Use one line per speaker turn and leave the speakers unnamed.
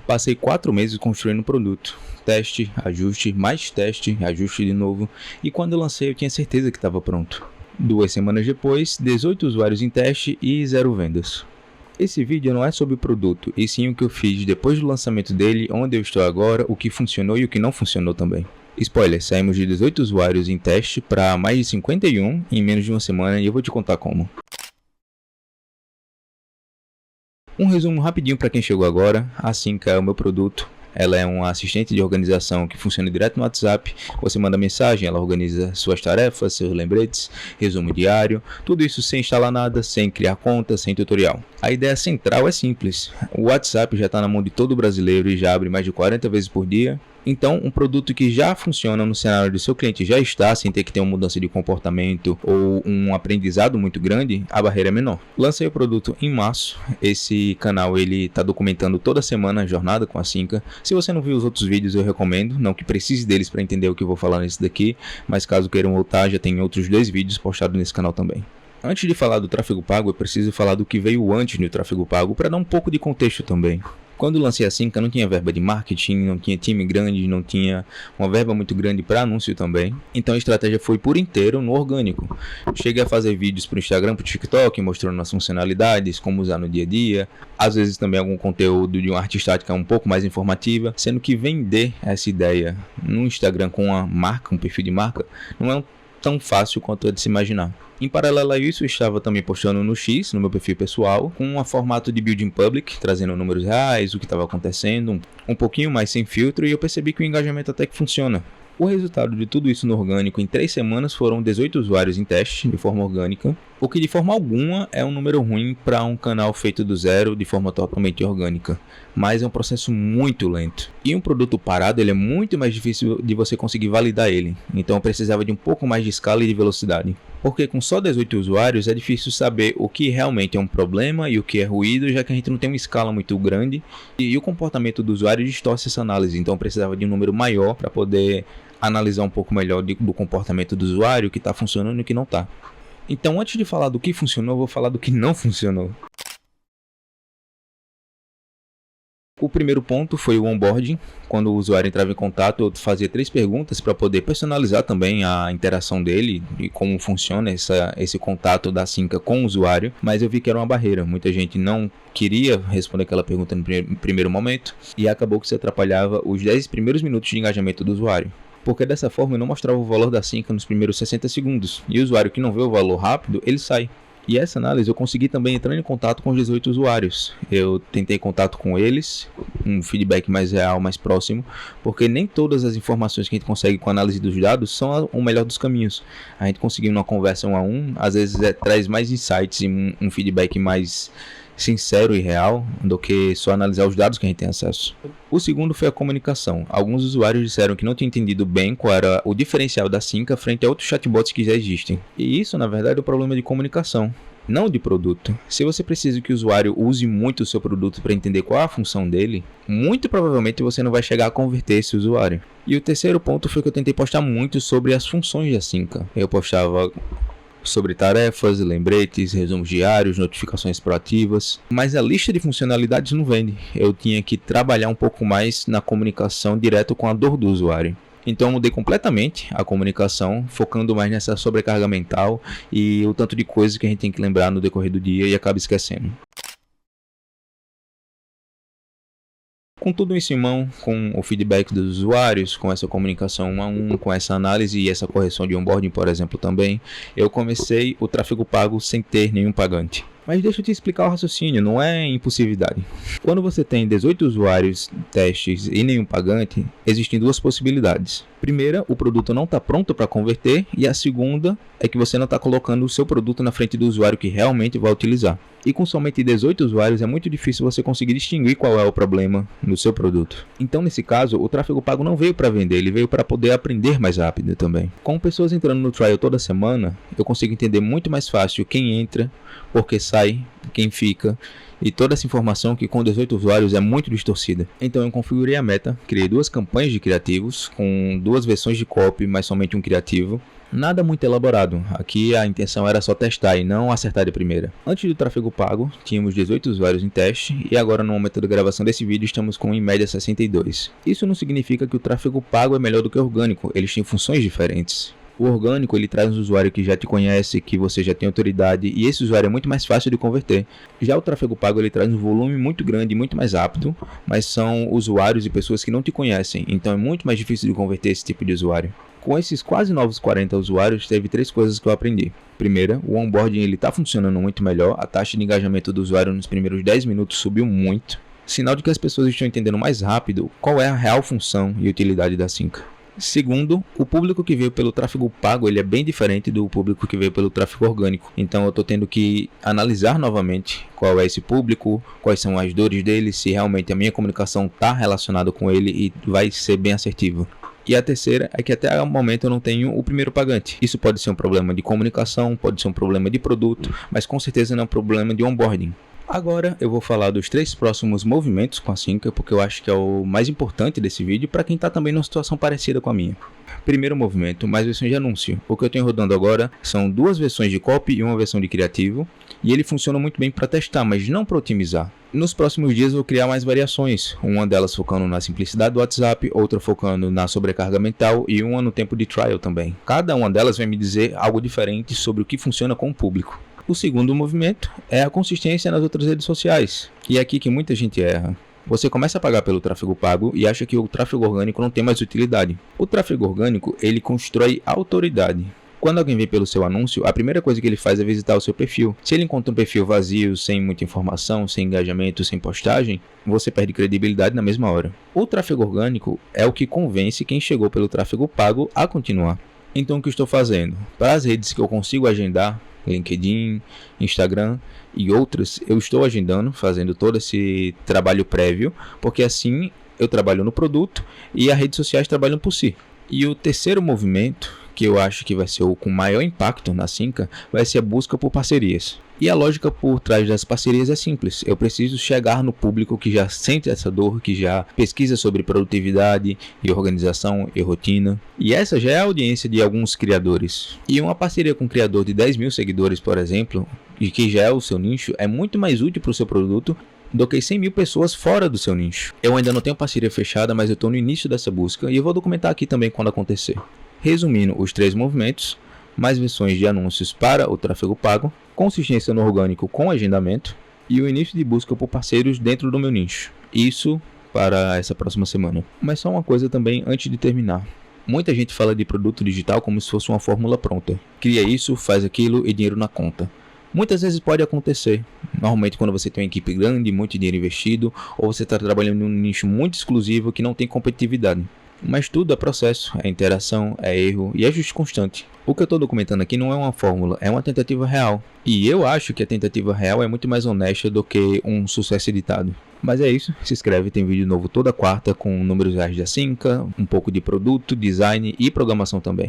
Passei 4 meses construindo o produto. Teste, ajuste, mais teste, ajuste de novo. E quando eu lancei eu tinha certeza que estava pronto. 2 semanas depois, 18 usuários em teste e 0 vendas. Esse vídeo não é sobre o produto, e sim o que eu fiz depois do lançamento dele, onde eu estou agora, o que funcionou e o que não funcionou também. Spoiler, saímos de 18 usuários em teste para mais de 51 em menos de uma semana e eu vou te contar como. Um resumo rapidinho para quem chegou agora, a Synca é o meu produto. Ela é uma assistente de organização que funciona direto no WhatsApp. Você manda mensagem, ela organiza suas tarefas, seus lembretes, resumo diário, tudo isso sem instalar nada, sem criar conta, sem tutorial. A ideia central é simples. O WhatsApp já está na mão de todo brasileiro e já abre mais de 40 vezes por dia. Então, um produto que já funciona no cenário do seu cliente já está, sem ter que ter uma mudança de comportamento ou um aprendizado muito grande, a barreira é menor. Lancei o produto em março. Esse canal ele está documentando toda semana a jornada com a Synca. Se você não viu os outros vídeos, eu recomendo, não que precise deles para entender o que eu vou falar nesse daqui, mas caso queiram voltar, já tem outros 2 vídeos postados nesse canal também. Antes de falar do tráfego pago, eu preciso falar do que veio antes do tráfego pago para dar um pouco de contexto também. Quando lancei a Synca, não tinha verba de marketing, não tinha time grande, não tinha uma verba muito grande para anúncio também. Então a estratégia foi por inteiro no orgânico. Cheguei a fazer vídeos para o Instagram, para o TikTok, mostrando as funcionalidades, como usar no dia a dia. Às vezes também algum conteúdo de uma arte estática um pouco mais informativa. Sendo que vender essa ideia no Instagram com uma marca, um perfil de marca, não é tão fácil quanto é de se imaginar. Em paralelo a isso, eu estava também postando no X, no meu perfil pessoal, com um formato de building public, trazendo números reais, o que estava acontecendo, um pouquinho mais sem filtro, e eu percebi que o engajamento até que funciona. O resultado de tudo isso no orgânico em 3 semanas foram 18 usuários em teste de forma orgânica, o que de forma alguma é um número ruim para um canal feito do zero de forma totalmente orgânica, mas é um processo muito lento. E um produto parado ele é muito mais difícil de você conseguir validar ele, então eu precisava de um pouco mais de escala e de velocidade. Porque com só 18 usuários é difícil saber o que realmente é um problema e o que é ruído, já que a gente não tem uma escala muito grande e o comportamento do usuário distorce essa análise, então eu precisava de um número maior para poder analisar um pouco melhor do comportamento do usuário, o que está funcionando e o que não está. Então, antes de falar do que funcionou, eu vou falar do que não funcionou. O primeiro ponto foi o onboarding. Quando o usuário entrava em contato, eu fazia 3 perguntas para poder personalizar também a interação dele e como funciona esse contato da Synca com o usuário, mas eu vi que era uma barreira. Muita gente não queria responder aquela pergunta no primeiro momento e acabou que isso atrapalhava os 10 primeiros minutos de engajamento do usuário. Porque dessa forma eu não mostrava o valor da Synca nos primeiros 60 segundos, e o usuário que não vê o valor rápido, ele sai. E essa análise eu consegui também entrando em contato com os 18 usuários. Eu tentei contato com eles, um feedback mais real, mais próximo, porque nem todas as informações que a gente consegue com a análise dos dados são o melhor dos caminhos. A gente conseguindo uma conversa 1 a 1, às vezes traz mais insights e um feedback mais sincero e real do que só analisar os dados que a gente tem acesso. O segundo foi a comunicação. Alguns usuários disseram que não tinham entendido bem qual era o diferencial da Synca frente a outros chatbots que já existem. E isso, na verdade, é um problema de comunicação, não de produto. Se você precisa que o usuário use muito o seu produto para entender qual é a função dele, muito provavelmente você não vai chegar a converter esse usuário. E o terceiro ponto foi que eu tentei postar muito sobre as funções da Synca. Eu postava sobre tarefas, lembretes, resumos diários, notificações proativas, mas a lista de funcionalidades não vende. Eu tinha que trabalhar um pouco mais na comunicação direto com a dor do usuário. Então eu mudei completamente a comunicação, focando mais nessa sobrecarga mental e o tanto de coisas que a gente tem que lembrar no decorrer do dia e acaba esquecendo. Com tudo isso em mão, com o feedback dos usuários, com essa comunicação 1 a 1, com essa análise e essa correção de onboarding, por exemplo, também, eu comecei o tráfego pago sem ter nenhum pagante. Mas deixa eu te explicar o raciocínio, não é impulsividade. Quando você tem 18 usuários, testes e nenhum pagante, existem 2 possibilidades. Primeira, o produto não está pronto para converter, e a segunda é que você não está colocando o seu produto na frente do usuário que realmente vai utilizar. E com somente 18 usuários é muito difícil você conseguir distinguir qual é o problema no seu produto. Então, nesse caso, o tráfego pago não veio para vender, ele veio para poder aprender mais rápido também. Com pessoas entrando no trial toda semana, eu consigo entender muito mais fácil quem entra, porque sabe sai, quem fica e toda essa informação que com 18 usuários é muito distorcida. Então eu configurei a meta, criei 2 campanhas de criativos com 2 versões de copy, mas somente um criativo. Nada muito elaborado, aqui a intenção era só testar e não acertar de primeira. Antes do tráfego pago, tínhamos 18 usuários em teste e agora no momento da gravação desse vídeo estamos com em média 62. Isso não significa que o tráfego pago é melhor do que o orgânico, eles têm funções diferentes. O orgânico ele traz um usuário que já te conhece, que você já tem autoridade e esse usuário é muito mais fácil de converter. Já o tráfego pago ele traz um volume muito grande e muito mais rápido, mas são usuários e pessoas que não te conhecem, então é muito mais difícil de converter esse tipo de usuário. Com esses quase novos 40 usuários, teve 3 coisas que eu aprendi. Primeira, o onboarding está funcionando muito melhor, a taxa de engajamento do usuário nos primeiros 10 minutos subiu muito, sinal de que as pessoas estão entendendo mais rápido qual é a real função e utilidade da Cinca. Segundo, o público que veio pelo tráfego pago ele é bem diferente do público que veio pelo tráfego orgânico. Então eu estou tendo que analisar novamente qual é esse público, quais são as dores dele, se realmente a minha comunicação está relacionada com ele e vai ser bem assertiva. E a terceira é que até o momento eu não tenho o primeiro pagante. Isso pode ser um problema de comunicação, pode ser um problema de produto, mas com certeza não é um problema de onboarding. Agora eu vou falar dos 3 próximos movimentos com a Cinca, porque eu acho que é o mais importante desse vídeo para quem está também numa situação parecida com a minha. Primeiro movimento, mais versões de anúncio. O que eu tenho rodando agora são 2 versões de copy e 1 versão de criativo, e ele funciona muito bem para testar, mas não para otimizar. Nos próximos dias eu vou criar mais variações, uma delas focando na simplicidade do WhatsApp, outra focando na sobrecarga mental e uma no tempo de trial também. Cada uma delas vai me dizer algo diferente sobre o que funciona com o público. O segundo movimento é a consistência nas outras redes sociais, e é aqui que muita gente erra. Você começa a pagar pelo tráfego pago e acha que o tráfego orgânico não tem mais utilidade. O tráfego orgânico, ele constrói autoridade. Quando alguém vem pelo seu anúncio, a primeira coisa que ele faz é visitar o seu perfil. Se ele encontra um perfil vazio, sem muita informação, sem engajamento, sem postagem, você perde credibilidade na mesma hora. O tráfego orgânico é o que convence quem chegou pelo tráfego pago a continuar. Então o que eu estou fazendo? Para as redes que eu consigo agendar, LinkedIn, Instagram e outras, eu estou agendando, fazendo todo esse trabalho prévio, porque assim eu trabalho no produto e as redes sociais trabalham por si. E o terceiro movimento, que eu acho que vai ser o com maior impacto na Cinca, vai ser a busca por parcerias. E a lógica por trás das parcerias é simples. Eu preciso chegar no público que já sente essa dor, que já pesquisa sobre produtividade e organização e rotina. E essa já é a audiência de alguns criadores. E uma parceria com um criador de 10 mil seguidores, por exemplo, e que já é o seu nicho, é muito mais útil para o seu produto do que 100 mil pessoas fora do seu nicho. Eu ainda não tenho parceria fechada, mas eu estou no início dessa busca e eu vou documentar aqui também quando acontecer. Resumindo os 3 movimentos, mais versões de anúncios para o tráfego pago, consistência no orgânico com agendamento e o início de busca por parceiros dentro do meu nicho. Isso para essa próxima semana. Mas só uma coisa também antes de terminar. Muita gente fala de produto digital como se fosse uma fórmula pronta. Cria isso, faz aquilo e dinheiro na conta. Muitas vezes pode acontecer, normalmente quando você tem uma equipe grande, muito dinheiro investido, ou você está trabalhando em um nicho muito exclusivo que não tem competitividade. Mas tudo é processo, é interação, é erro e é ajuste constante. O que eu estou documentando aqui não é uma fórmula, é uma tentativa real. E eu acho que a tentativa real é muito mais honesta do que um sucesso editado. Mas é isso, se inscreve, tem vídeo novo toda quarta com números reais da Cinca, um pouco de produto, design e programação também.